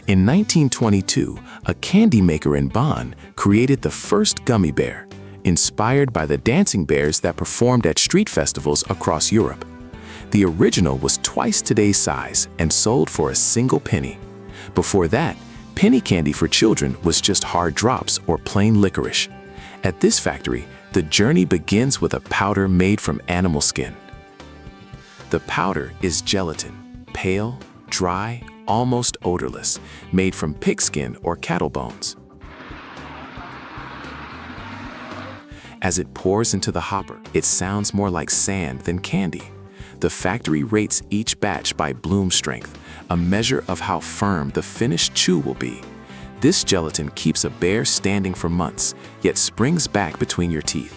In 1922, a candy maker in Bonn created the first gummy bear, inspired by the dancing bears that performed at street festivals across Europe. The original was twice today's size and sold for a single penny. Before that, penny candy for children was just hard drops or plain licorice. At this factory, the journey begins with a powder made from animal skin. The powder is gelatin, pale, dry, almost odorless, made from pigskin or cattle bones. As it pours into the hopper, it sounds more like sand than candy. The factory rates each batch by bloom strength, a measure of how firm the finished chew will be. This gelatin keeps a bear standing for months, yet springs back between your teeth.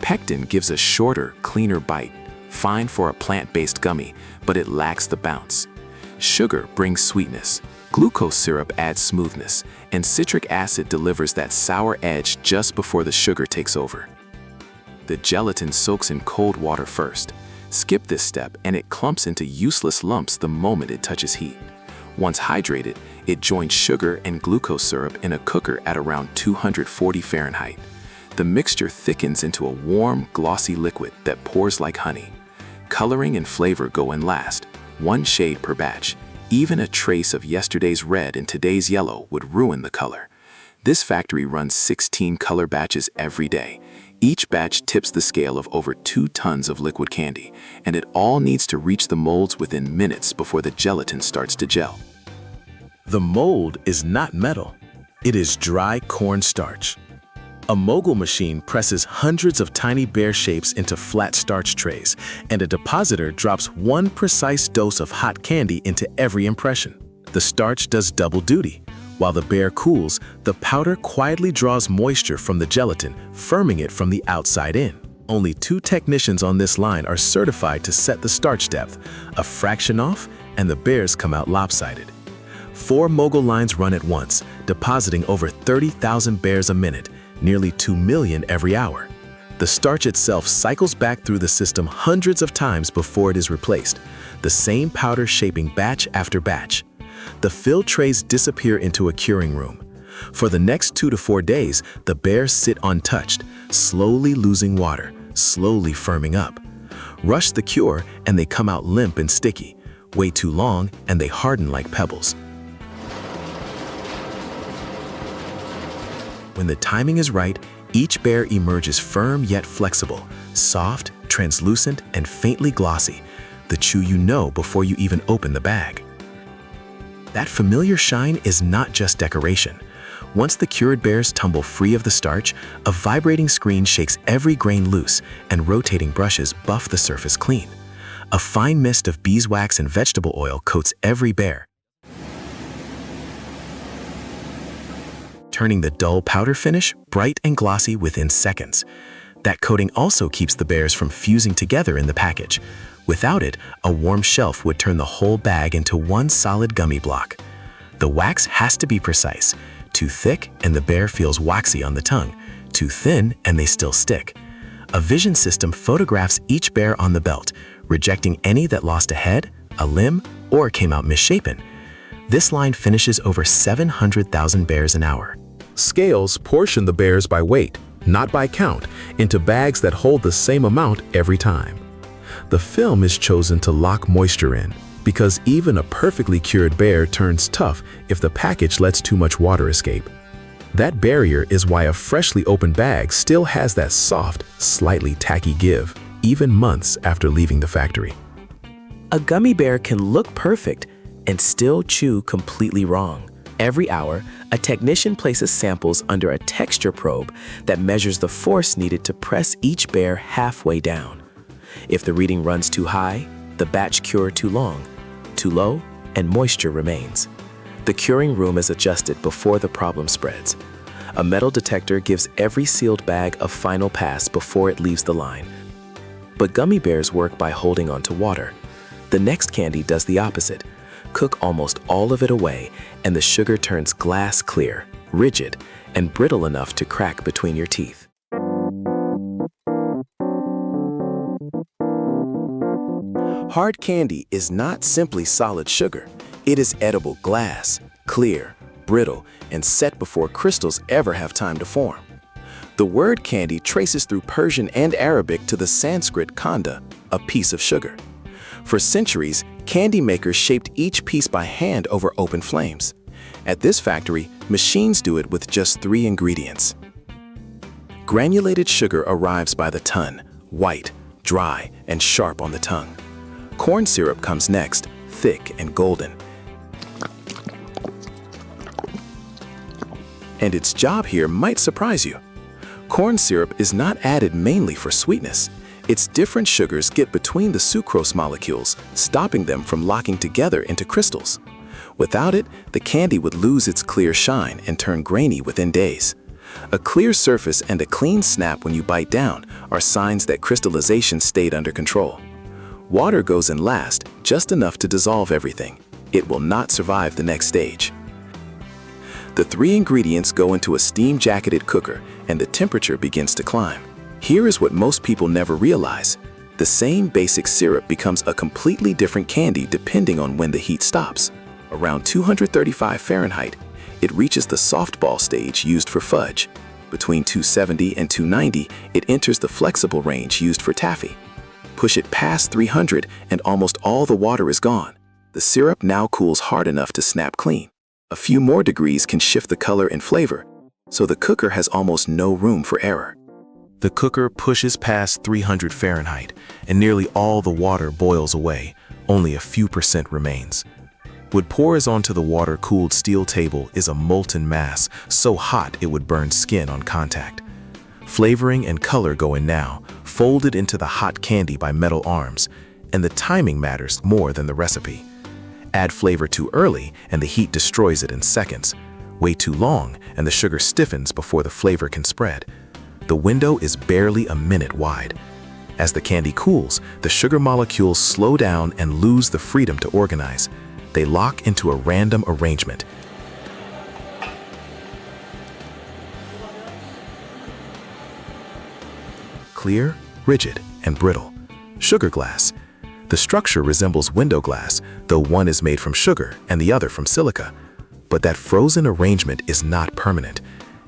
Pectin gives a shorter, cleaner bite, fine for a plant-based gummy, but it lacks the bounce. Sugar brings sweetness, glucose syrup adds smoothness, and citric acid delivers that sour edge just before the sugar takes over. The gelatin soaks in cold water first. Skip this step and it clumps into useless lumps the moment it touches heat. Once hydrated, it joins sugar and glucose syrup in a cooker at around 240 Fahrenheit. The mixture thickens into a warm, glossy liquid that pours like honey. Coloring and flavor go in last, one shade per batch. Even a trace of yesterday's red and today's yellow would ruin the color. This factory runs 16 color batches every day. Each batch tips the scale of over 2 tons of liquid candy, and it all needs to reach the molds within minutes before the gelatin starts to gel. The mold is not metal. It is dry cornstarch. A mogul machine presses hundreds of tiny bear shapes into flat starch trays, and a depositor drops one precise dose of hot candy into every impression. The starch does double duty. While the bear cools, the powder quietly draws moisture from the gelatin, firming it from the outside in. Only 2 technicians on this line are certified to set the starch depth, a fraction off, and the bears come out lopsided. 4 mogul lines run at once, depositing over 30,000 bears a minute, nearly 2 million every hour. The starch itself cycles back through the system hundreds of times before it is replaced, the same powder shaping batch after batch. The filled trays disappear into a curing room. For the next 2 to 4 days, the bears sit untouched, slowly losing water, slowly firming up. Rush the cure and they come out limp and sticky. Wait too long and they harden like pebbles. When the timing is right, each bear emerges firm yet flexible, soft, translucent, and faintly glossy, the chew you know before you even open the bag. That familiar shine is not just decoration. Once the cured bears tumble free of the starch, a vibrating screen shakes every grain loose, and rotating brushes buff the surface clean. A fine mist of beeswax and vegetable oil coats every bear, turning the dull powder finish bright and glossy within seconds. That coating also keeps the bears from fusing together in the package. Without it, a warm shelf would turn the whole bag into one solid gummy block. The wax has to be precise. Too thick and the bear feels waxy on the tongue. Too thin and they still stick. A vision system photographs each bear on the belt, rejecting any that lost a head, a limb, or came out misshapen. This line finishes over 700,000 bears an hour. Scales portion the bears by weight, not by count, into bags that hold the same amount every time. The film is chosen to lock moisture in, because even a perfectly cured bear turns tough if the package lets too much water escape. That barrier is why a freshly opened bag still has that soft, slightly tacky give, even months after leaving the factory. A gummy bear can look perfect and still chew completely wrong. Every hour, a technician places samples under a texture probe that measures the force needed to press each bear halfway down. If the reading runs too high, the batch cure too long, too low, and moisture remains. The curing room is adjusted before the problem spreads. A metal detector gives every sealed bag a final pass before it leaves the line. But gummy bears work by holding on to water. The next candy does the opposite. Cook almost all of it away, and the sugar turns glass clear, rigid, and brittle enough to crack between your teeth. Hard candy is not simply solid sugar. It is edible glass, clear, brittle, and set before crystals ever have time to form. The word candy traces through Persian and Arabic to the Sanskrit khanda, a piece of sugar. For centuries, candy makers shaped each piece by hand over open flames. At this factory, machines do it with just 3 ingredients. Granulated sugar arrives by the ton, white, dry, and sharp on the tongue. Corn syrup comes next, thick and golden. And its job here might surprise you. Corn syrup is not added mainly for sweetness. Its different sugars get between the sucrose molecules, stopping them from locking together into crystals. Without it, the candy would lose its clear shine and turn grainy within days. A clear surface and a clean snap when you bite down are signs that crystallization stayed under control. Water goes in last, just enough to dissolve everything. It will not survive the next stage. The 3 ingredients go into a steam-jacketed cooker, and the temperature begins to climb. Here is what most people never realize. The same basic syrup becomes a completely different candy depending on when the heat stops. Around 235 Fahrenheit, it reaches the softball stage used for fudge. Between 270 and 290, it enters the flexible range used for taffy. Push it past 300 and almost all the water is gone. The syrup now cools hard enough to snap clean. A few more degrees can shift the color and flavor, so the cooker has almost no room for error. The cooker pushes past 300 Fahrenheit, and nearly all the water boils away. Only a few % remains. What pours onto the water-cooled steel table is a molten mass, so hot it would burn skin on contact. Flavoring and color go in now, folded into the hot candy by metal arms, and the timing matters more than the recipe. Add flavor too early, and the heat destroys it in seconds. Wait too long, and the sugar stiffens before the flavor can spread. The window is barely a minute wide. As the candy cools, the sugar molecules slow down and lose the freedom to organize. They lock into a random arrangement. Clear, rigid, and brittle. Sugar glass. The structure resembles window glass, though one is made from sugar and the other from silica. But that frozen arrangement is not permanent.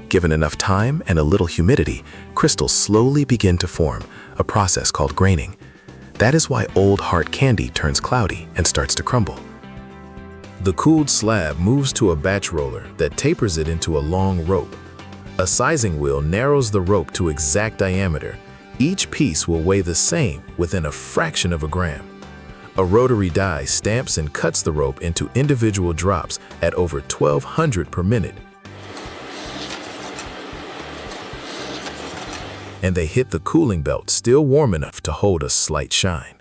Given enough time and a little humidity, crystals slowly begin to form, a process called graining. That is why old hard candy turns cloudy and starts to crumble. The cooled slab moves to a batch roller that tapers it into a long rope. A sizing wheel narrows the rope to exact diameter. Each piece will weigh the same within a fraction of a gram. A rotary die stamps and cuts the rope into individual drops at over 1,200 per minute. And they hit the cooling belt still warm enough to hold a slight shine.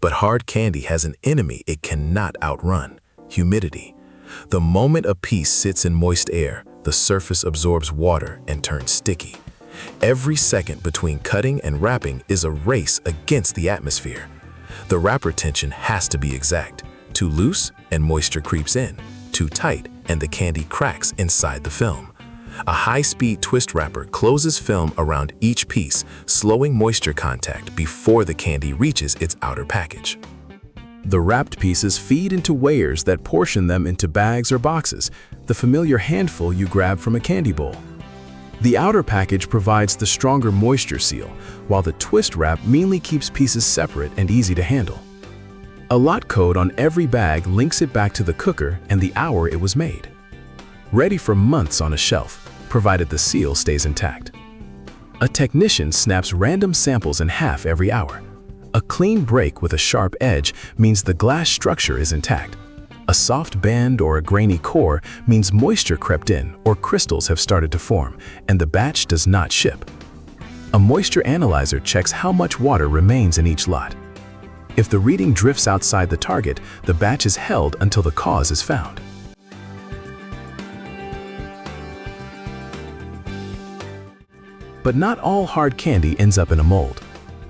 But hard candy has an enemy it cannot outrun: humidity. The moment a piece sits in moist air, the surface absorbs water and turns sticky. Every second between cutting and wrapping is a race against the atmosphere. The wrapper tension has to be exact. Too loose and moisture creeps in. Too tight and the candy cracks inside the film. A high-speed twist wrapper closes film around each piece, slowing moisture contact before the candy reaches its outer package. The wrapped pieces feed into weighers that portion them into bags or boxes, the familiar handful you grab from a candy bowl. The outer package provides the stronger moisture seal, while the twist wrap mainly keeps pieces separate and easy to handle. A lot code on every bag links it back to the cooker and the hour it was made. Ready for months on a shelf, provided the seal stays intact. A technician snaps random samples in half every hour. A clean break with a sharp edge means the glass structure is intact. A soft band or a grainy core means moisture crept in or crystals have started to form, and the batch does not ship. A moisture analyzer checks how much water remains in each lot. If the reading drifts outside the target, the batch is held until the cause is found. But not all hard candy ends up in a mold.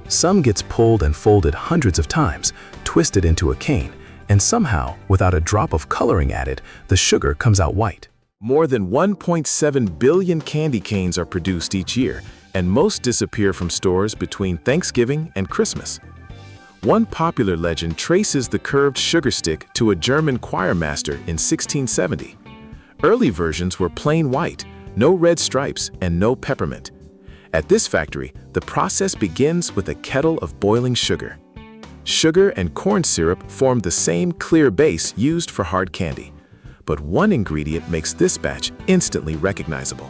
Some gets pulled and folded hundreds of times, twisted into a cane, and somehow, without a drop of coloring added, the sugar comes out white. More than 1.7 billion candy canes are produced each year, and most disappear from stores between Thanksgiving and Christmas. One popular legend traces the curved sugar stick to a German choirmaster in 1670. Early versions were plain white, no red stripes, and no peppermint. At this factory, the process begins with a kettle of boiling sugar. Sugar and corn syrup form the same clear base used for hard candy. But one ingredient makes this batch instantly recognizable.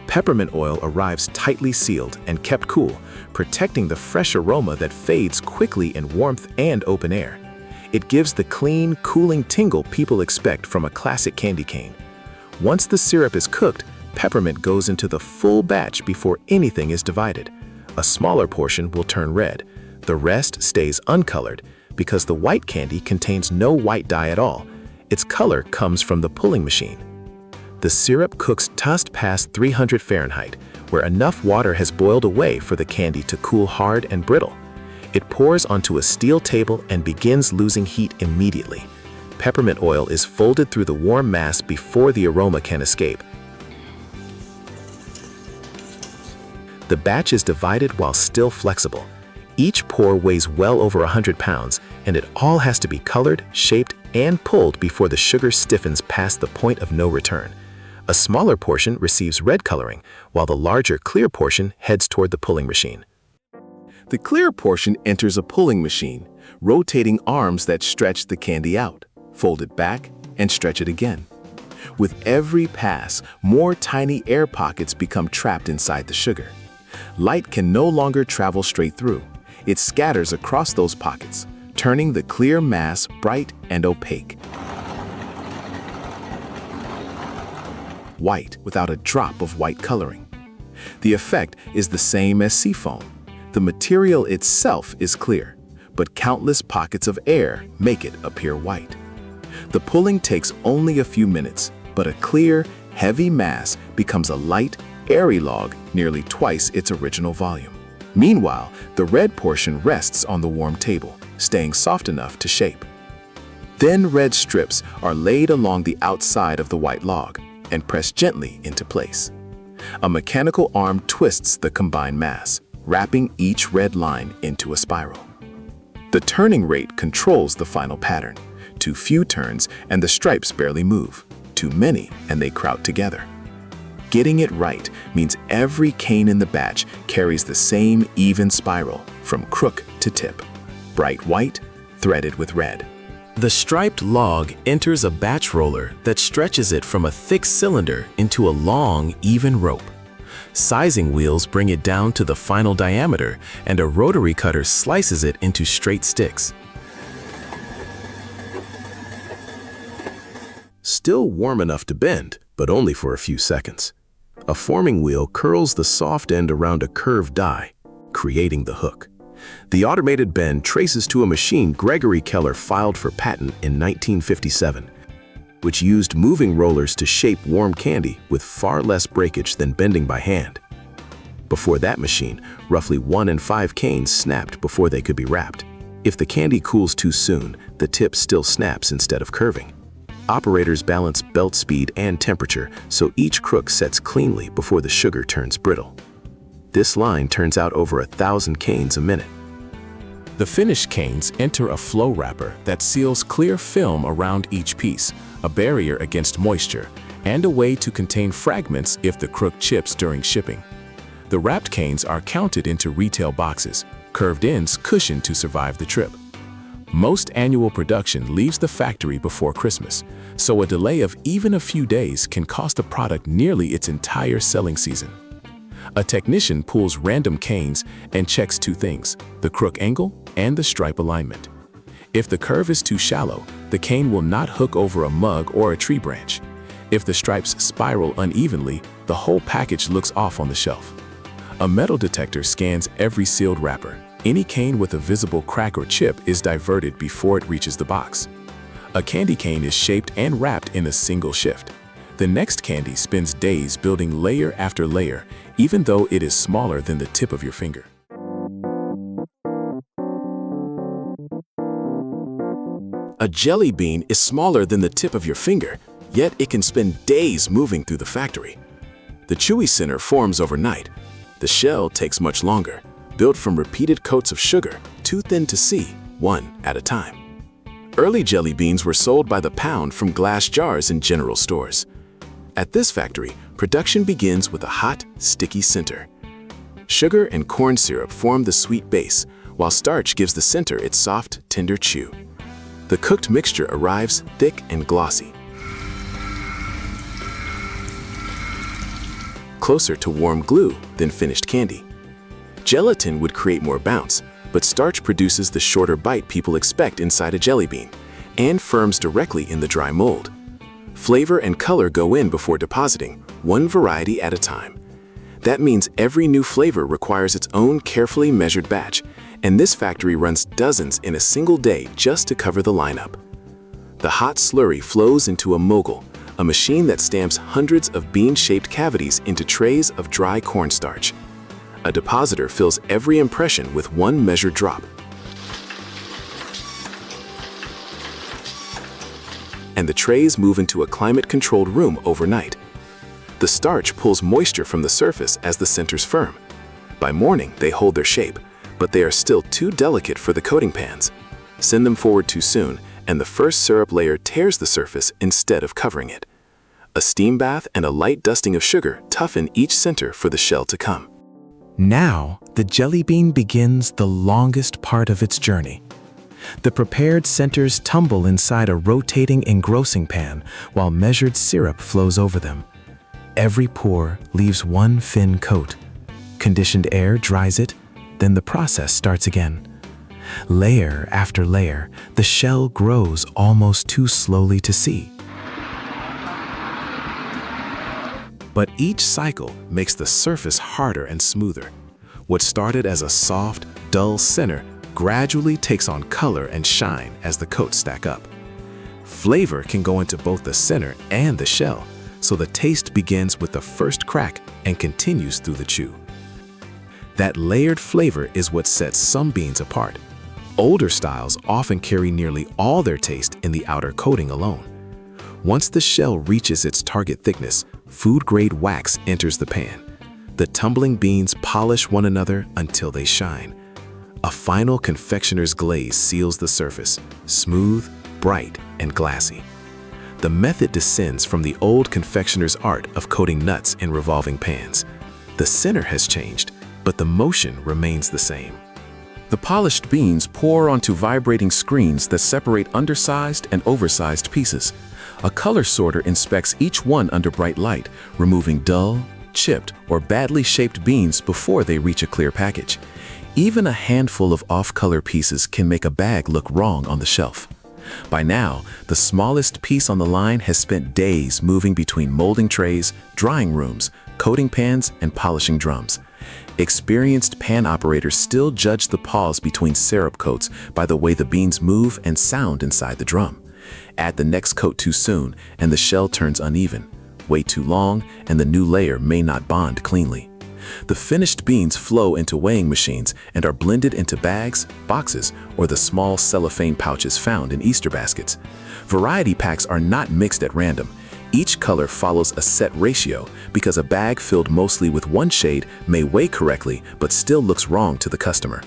Peppermint oil arrives tightly sealed and kept cool, protecting the fresh aroma that fades quickly in warmth and open air. It gives the clean, cooling tingle people expect from a classic candy cane. Once the syrup is cooked, peppermint goes into the full batch before anything is divided. A smaller portion will turn red. The rest stays uncolored because the white candy contains no white dye at all. Its color comes from the pulling machine. The syrup cooks just past 300 Fahrenheit, where enough water has boiled away for the candy to cool hard and brittle. It pours onto a steel table and begins losing heat immediately. Peppermint oil is folded through the warm mass before the aroma can escape. The batch is divided while still flexible. Each pour weighs well over 100 pounds, and it all has to be colored, shaped, and pulled before the sugar stiffens past the point of no return. A smaller portion receives red coloring, while the larger clear portion heads toward the pulling machine. The clear portion enters a pulling machine, rotating arms that stretch the candy out, fold it back, and stretch it again. With every pass, more tiny air pockets become trapped inside the sugar. Light can no longer travel straight through. It scatters across those pockets, turning the clear mass bright and opaque. White without a drop of white coloring. The effect is the same as seafoam. The material itself is clear, but countless pockets of air make it appear white. The pulling takes only a few minutes, but a clear, heavy mass becomes a light, airy log nearly twice its original volume. Meanwhile, the red portion rests on the warm table, staying soft enough to shape. Thin red strips are laid along the outside of the white log and pressed gently into place. A mechanical arm twists the combined mass, wrapping each red line into a spiral. The turning rate controls the final pattern. Too few turns and the stripes barely move. Too many and they crowd together. Getting it right means every cane in the batch carries the same even spiral from crook to tip. Bright white, threaded with red. The striped log enters a batch roller that stretches it from a thick cylinder into a long, even rope. Sizing wheels bring it down to the final diameter, and a rotary cutter slices it into straight sticks. Still warm enough to bend, but only for a few seconds. A forming wheel curls the soft end around a curved die, creating the hook. The automated bend traces to a machine Gregory Keller filed for patent in 1957, which used moving rollers to shape warm candy with far less breakage than bending by hand. Before that machine, roughly 1 in 5 canes snapped before they could be wrapped. If the candy cools too soon, the tip still snaps instead of curving. Operators balance belt speed and temperature so each crook sets cleanly before the sugar turns brittle. This line turns out over 1,000 canes a minute. The finished canes enter a flow wrapper that seals clear film around each piece, a barrier against moisture, and a way to contain fragments if the crook chips during shipping. The wrapped canes are counted into retail boxes, curved ends cushioned to survive the trip. Most annual production leaves the factory before Christmas, so a delay of even a few days can cost the product nearly its entire selling season. A technician pulls random canes and checks 2 things, the crook angle and the stripe alignment. If the curve is too shallow, the cane will not hook over a mug or a tree branch. If the stripes spiral unevenly, the whole package looks off on the shelf. A metal detector scans every sealed wrapper. Any cane with a visible crack or chip is diverted before it reaches the box. A candy cane is shaped and wrapped in a single shift. The next candy spends days building layer after layer, even though it is smaller than the tip of your finger. A jelly bean is smaller than the tip of your finger, yet it can spend days moving through the factory. The chewy center forms overnight. The shell takes much longer, built from repeated coats of sugar, too thin to see, one at a time. Early jelly beans were sold by the pound from glass jars in general stores. At this factory, production begins with a hot, sticky center. Sugar and corn syrup form the sweet base, while starch gives the center its soft, tender chew. The cooked mixture arrives thick and glossy, closer to warm glue than finished candy. Gelatin would create more bounce, but starch produces the shorter bite people expect inside a jelly bean, and firms directly in the dry mold. Flavor and color go in before depositing, one variety at a time. That means every new flavor requires its own carefully measured batch, and this factory runs dozens in a single day just to cover the lineup. The hot slurry flows into a mogul, a machine that stamps hundreds of bean-shaped cavities into trays of dry cornstarch. A depositor fills every impression with one measured drop. And the trays move into a climate-controlled room overnight. The starch pulls moisture from the surface as the centers firm. By morning, they hold their shape, but they are still too delicate for the coating pans. Send them forward too soon, and the first syrup layer tears the surface instead of covering it. A steam bath and a light dusting of sugar toughen each center for the shell to come. Now, the jelly bean begins the longest part of its journey. The prepared centers tumble inside a rotating engrossing pan while measured syrup flows over them. Every pour leaves one thin coat. Conditioned air dries it, then the process starts again. Layer after layer, the shell grows almost too slowly to see. But each cycle makes the surface harder and smoother. What started as a soft, dull center gradually takes on color and shine as the coats stack up. Flavor can go into both the center and the shell, so the taste begins with the first crack and continues through the chew. That layered flavor is what sets some beans apart. Older styles often carry nearly all their taste in the outer coating alone. Once the shell reaches its target thickness, food-grade wax enters the pan. The tumbling beans polish one another until they shine. A final confectioner's glaze seals the surface, smooth, bright, and glassy. The method descends from the old confectioner's art of coating nuts in revolving pans. The center has changed, but the motion remains the same. The polished beans pour onto vibrating screens that separate undersized and oversized pieces. A color sorter inspects each one under bright light, removing dull, chipped, or badly shaped beans before they reach a clear package. Even a handful of off-color pieces can make a bag look wrong on the shelf. By now, the smallest piece on the line has spent days moving between molding trays, drying rooms, coating pans, and polishing drums. Experienced pan operators still judge the pause between syrup coats by the way the beans move and sound inside the drum. Add the next coat too soon, and the shell turns uneven. Wait too long, and the new layer may not bond cleanly. The finished beans flow into weighing machines and are blended into bags, boxes, or the small cellophane pouches found in Easter baskets. Variety packs are not mixed at random. Each color follows a set ratio because a bag filled mostly with one shade may weigh correctly but still looks wrong to the customer.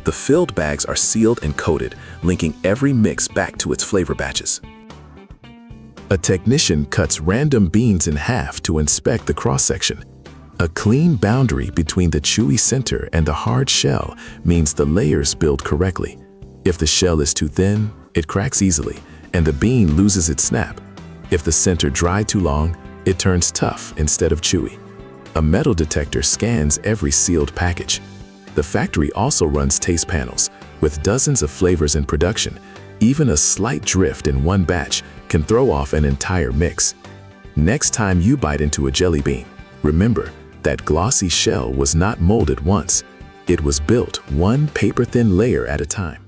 The filled bags are sealed and coated, linking every mix back to its flavor batches. A technician cuts random beans in half to inspect the cross-section. A clean boundary between the chewy center and the hard shell means the layers build correctly. If the shell is too thin, it cracks easily, and the bean loses its snap. If the center dries too long, it turns tough instead of chewy. A metal detector scans every sealed package. The factory also runs taste panels. With dozens of flavors in production, even a slight drift in one batch can throw off an entire mix. Next time you bite into a jelly bean, remember that glossy shell was not molded once. It was built one paper-thin layer at a time.